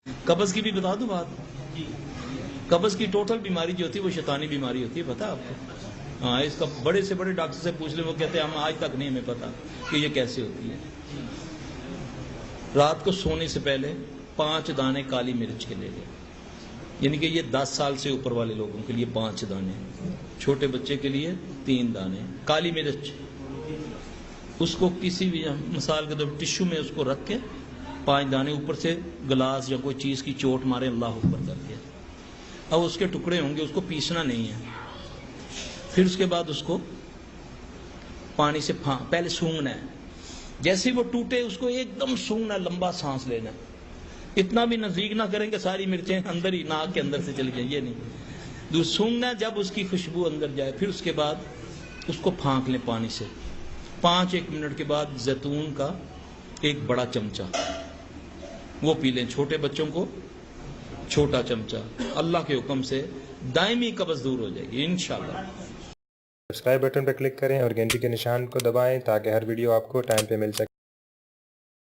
قبض کی بھی بتا دوں بات. قبض کی ٹوٹل بیماری جو ہوتی ہے وہ شیطانی بیماری ہوتی ہے، پتا آپ کو؟ ہاں، اس کا بڑے سے بڑے ڈاکٹر سے پوچھ لیں، وہ کہتے ہیں ہم آج تک نہیں ہمیں پتا کہ یہ کیسے ہوتی ہے. رات کو سونے سے پہلے 5 دانے کالی مرچ کے لے لیں، یعنی کہ یہ 10 سال سے اوپر والے لوگوں کے لیے 5 دانے، چھوٹے بچے کے لیے 3 دانے کالی مرچ. اس کو کسی بھی مثال کے طور پر ٹشو میں اس کو رکھ کے 5 دانے اوپر سے گلاس یا کوئی چیز کی چوٹ مارے اللہ اکبر کر کے. اب اس کے ٹکڑے ہوں گے، اس کو پیسنا نہیں ہے. پھر اس کے بعد اس کو پانی سے پہلے سونگنا ہے. جیسے وہ ٹوٹے اس کو ایک دم سونگنا، لمبا سانس لینا. اتنا بھی نزدیک نہ کریں کہ ساری مرچیں اندر ہی ناک کے اندر سے چلی جائیں، یہ نہیں. سونگنا جب اس کی خوشبو اندر جائے، پھر اس کے بعد اس کو پھانک لیں پانی سے. 5-1 منٹ کے بعد زیتون کا ایک بڑا چمچہ وہ پی لیں. چھوٹے بچوں کو چھوٹا چمچہ. اللہ کے حکم سے دائمی قبض دور ہو جائے گی انشاءاللہ. سبسکرائب بٹن پر کلک کریں اور گھنٹی کے نشان کو دبائیں تاکہ ہر ویڈیو آپ کو ٹائم پہ مل سکے.